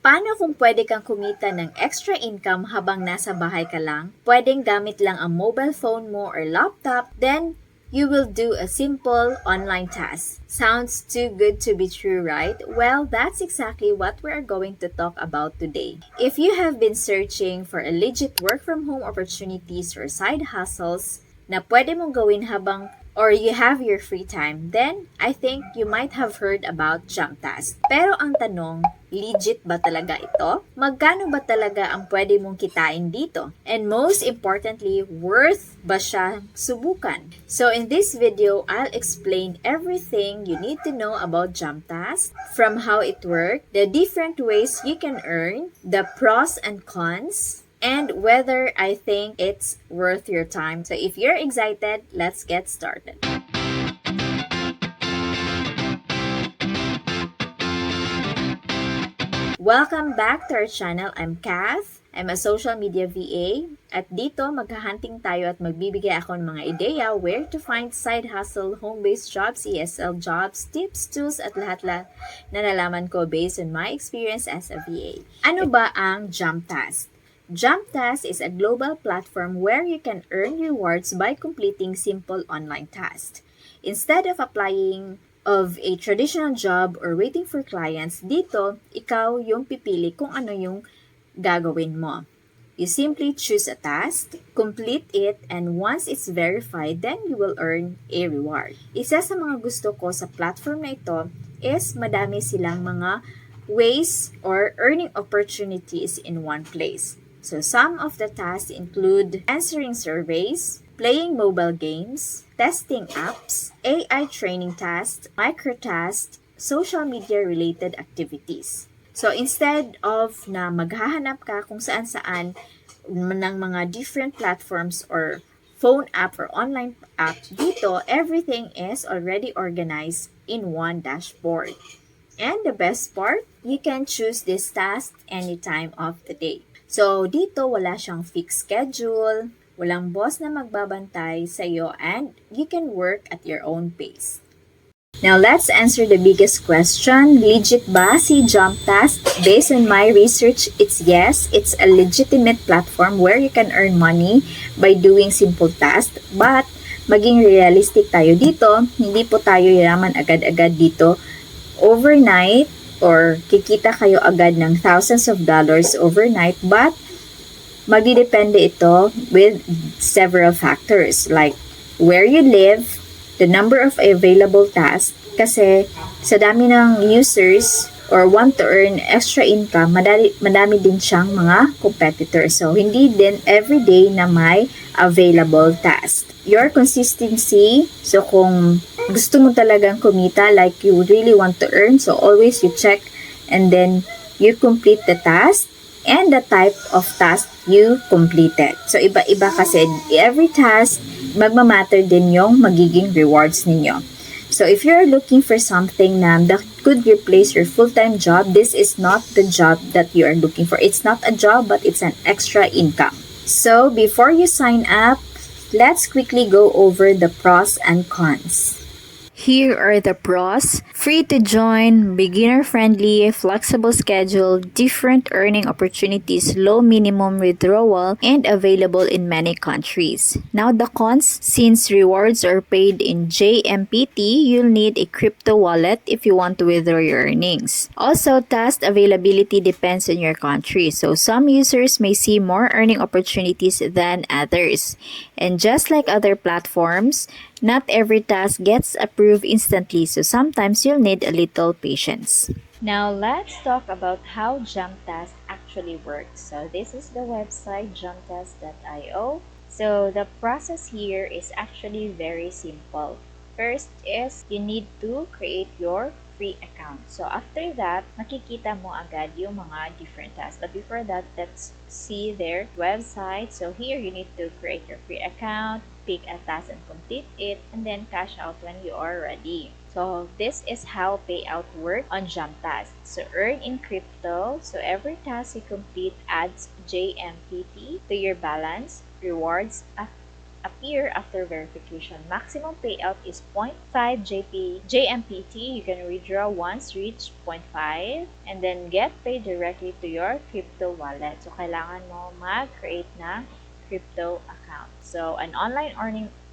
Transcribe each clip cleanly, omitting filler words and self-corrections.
Paano kung pwede kang kumita ng extra income habang nasa bahay ka lang? Pwedeng gamit lang ang mobile phone mo or laptop, then you will do a simple online task. Sounds too good to be true, right? Well, that's exactly what we're going to talk about today. If you have been searching for a legit work from home opportunities or side hustles na pwede mong gawin habang or you have your free time, then I think you might have heard about Jamtask. Pero ang tanong, legit ba talaga ito? Magkano ba talaga ang pwede mong kitain dito? And most importantly, worth ba siya subukan? So in this video, I'll explain everything you need to know about Jamtask, from how it works, the different ways you can earn, the pros and cons, and whether I think it's worth your time. So if you're excited, let's get started. Welcome back to our channel. I'm Kath. I'm a social media VA. At dito, maghahunting tayo at magbibigay ako ng mga ideya where to find side hustle, home-based jobs, ESL jobs, tips, tools, at lahat-lahat na nalaman ko based on my experience as a VA. Ano ba ang Jamtask? Jamtask is a global platform where you can earn rewards by completing simple online tasks. Instead of applying of a traditional job or waiting for clients, dito, ikaw yung pipili kung ano yung gagawin mo. You simply choose a task, complete it, and once it's verified, then you will earn a reward. Isa sa mga gusto ko sa platform na ito is madami silang mga ways or earning opportunities in one place. So some of the tasks include answering surveys, playing mobile games, testing apps, AI training tasks, micro tasks, social media related activities. So instead of na maghahanap ka kung saan-saan ng mga different platforms or phone app or online app, dito everything is already organized in one dashboard. And the best part, you can choose this task any time of the day. So, dito wala siyang fixed schedule, walang boss na magbabantay sa iyo, and you can work at your own pace. Now, let's answer the biggest question. Legit ba si Jamtask? Based on my research, it's yes. It's a legitimate platform where you can earn money by doing simple tasks. But, maging realistic tayo dito, hindi po tayo yaman agad-agad dito overnight, or kikita kayo agad ng thousands of dollars overnight, but magdidepende ito with several factors like where you live, the number of available tasks, kasi sa dami ng users or want to earn extra income, madami din siyang mga competitors. So, hindi din everyday na may available task. Your consistency, so kung gusto mo talagang kumita, like you really want to earn, so always you check and then you complete the task and the type of task you completed. So, iba-iba kasi every task, magmamatter din yung magiging rewards ninyo. So, if you're looking for something that could replace your full-time job, this is not the job that you are looking for. It's not a job, but it's an extra income. So, before you sign up, let's quickly go over the pros and cons. Here are the pros. Free to join, beginner-friendly, flexible schedule, different earning opportunities, low minimum withdrawal, and available in many countries. Now the cons, since rewards are paid in JMPT, you'll need a crypto wallet if you want to withdraw your earnings. Also, task availability depends on your country, so some users may see more earning opportunities than others. And just like other platforms, not every task gets approved instantly, so sometimes you'll need a little patience. Now, let's talk about how Jamtask actually works. So, this is the website jamtask.io. So, the process here is actually very simple. First is, you need to create your free account. So, after that, makikita mo agad yung mga different tasks. But before that, let's see their website. So, here, you need to create your free account, pick a task and complete it, and then cash out when you are ready. So, this is how payout works on Jamtask. So, earn in crypto. So, every task you complete adds JMPT to your balance, rewards, appear after verification. Maximum payout is 0.5 JMPT. You can withdraw once reach 0.5 and then get paid directly to your crypto wallet. So, kailangan mo mag-create na crypto account. So, an online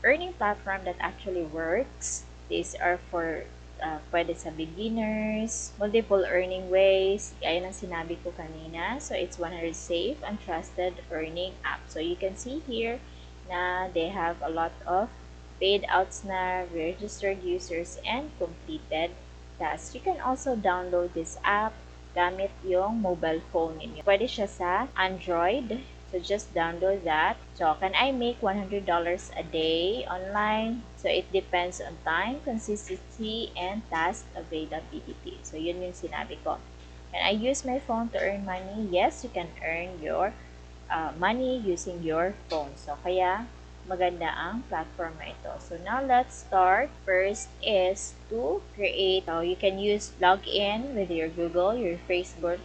earning platform that actually works. These are for pwede sa beginners, multiple earning ways, gaya ng sinabi ko kanina. So, it's 100 safe and trusted earning app. So, you can see here na they have a lot of paid outs na, registered users, and completed tasks. You can also download this app gamit yung mobile phone ninyo. Pwede siya sa Android. So, just download that. So, can I make $100 a day online? So, it depends on time, consistency, and task availability. So, yun yung sinabi ko. Can I use my phone to earn money? Yes, you can earn your money using your phone. So, kaya maganda ang platform na ito. So, now let's start. First is to create. So, you can use login with your Google, your Facebook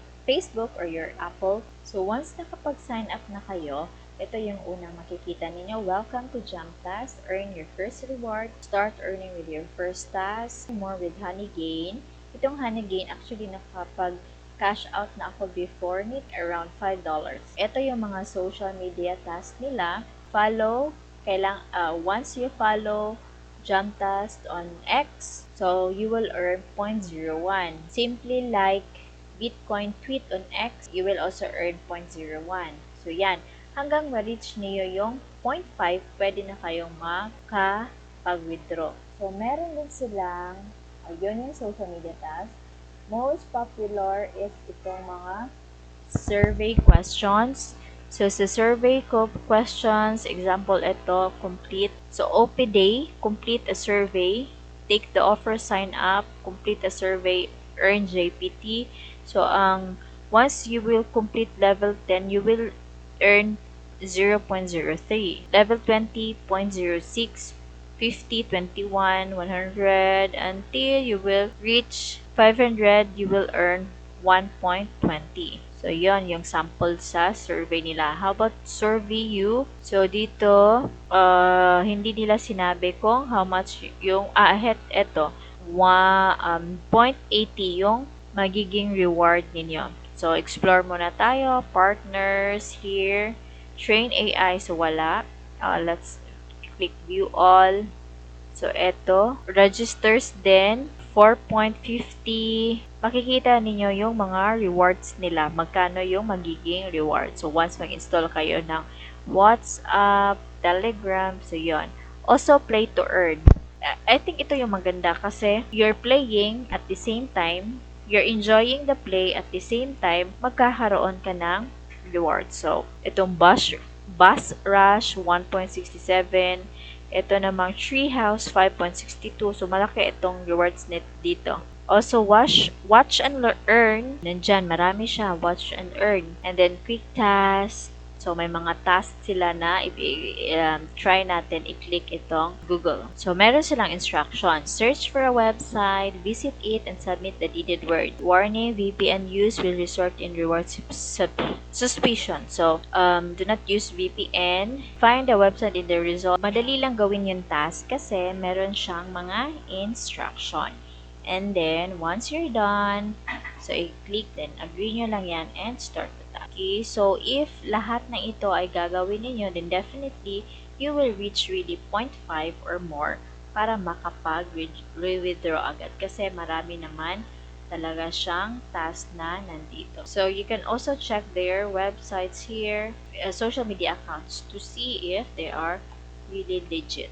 or your Apple. So, once nakapag-sign up na kayo, ito yung unang makikita ninyo. Welcome to JumpTask. Earn your first reward. Start earning with your first task. More with HoneyGain. Itong HoneyGain, actually nakapag-cash out na ako before nit around $5. Ito yung mga social media task nila. Follow. Once you follow JumpTask on X, so you will earn 0.01. Simply like Bitcoin tweet on X, you will also earn 0.01. So, yan. Hanggang ma-reach niyo yung 0.5, pwede na kayong makapag-withdraw. So, meron din silang, yun yung social media task. Most popular is itong mga survey questions. So, sa survey questions, example ito, complete. So, OP Day, complete a survey. Take the offer, sign up, complete a survey, earn JPT. So, once you will complete level 10, you will earn 0.03. Level 20, 0.06, 50, 21, 100, until you will reach 500, you will earn 1.20. So, yon yung sample sa survey nila. How about survey you? So, dito, hindi nila sinabi kung how much yung, eto, 0.80 yung magiging reward ninyo. So, explore muna tayo. Partners here. Train AI. So, wala. Let's click view all. So, eto. Registers din. 4.50. Makikita ninyo yung mga rewards nila. Magkano yung magiging reward. So, once mag-install kayo ng WhatsApp, Telegram, so yon. Also, play to earn. I think ito yung maganda kasi you're playing at the same time, you're enjoying the play at the same time, magkakaroon ka ng reward. So, itong Bus Rush 1.67, ito namang Treehouse 5.62. So, malaki itong rewards net dito. Also, watch and earn. Nandyan, marami siya. Watch and earn. And then, quick task. So, may mga tasks sila na try natin i-click itong Google. So, meron silang instructions. Search for a website, visit it, and submit the needed word. Warning, VPN use will result in reward suspicion. So, do not use VPN. Find the website in the result. Madali lang gawin yung task kasi meron siyang mga instruction. And then, once you're done, so i-click, then agree nyo lang yan and start the task. Okay, so if lahat na ito ay gagawin ninyo, then definitely, you will reach really 0.5 or more para makapag-withdraw agad. Kasi marami naman talaga siyang task na nandito. So, you can also check their websites here, social media accounts to see if they are really legit.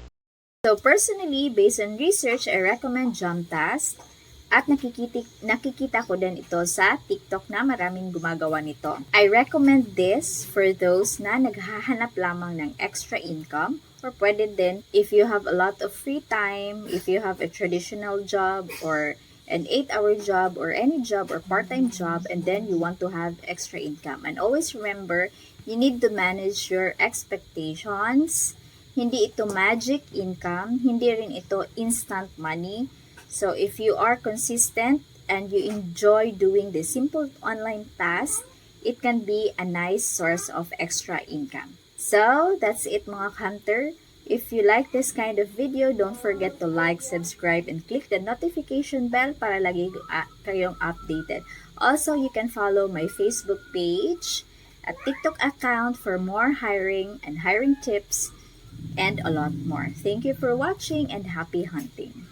So, personally, based on research, I recommend JumpTask. At nakikita ko din ito sa TikTok na maraming gumagawa nito. I recommend this for those na naghahanap lamang ng extra income, or pwede din if you have a lot of free time, if you have a traditional job or an 8-hour job or any job or part-time job, and then you want to have extra income. And always remember, you need to manage your expectations. Hindi ito magic income, hindi rin ito instant money. So, if you are consistent and you enjoy doing the simple online tasks, it can be a nice source of extra income. So, that's it mga hunter. If you like this kind of video, don't forget to like, subscribe, and click the notification bell para lagi kayong updated. Also, you can follow my Facebook page at TikTok account for more hiring and hiring tips and a lot more. Thank you for watching and happy hunting.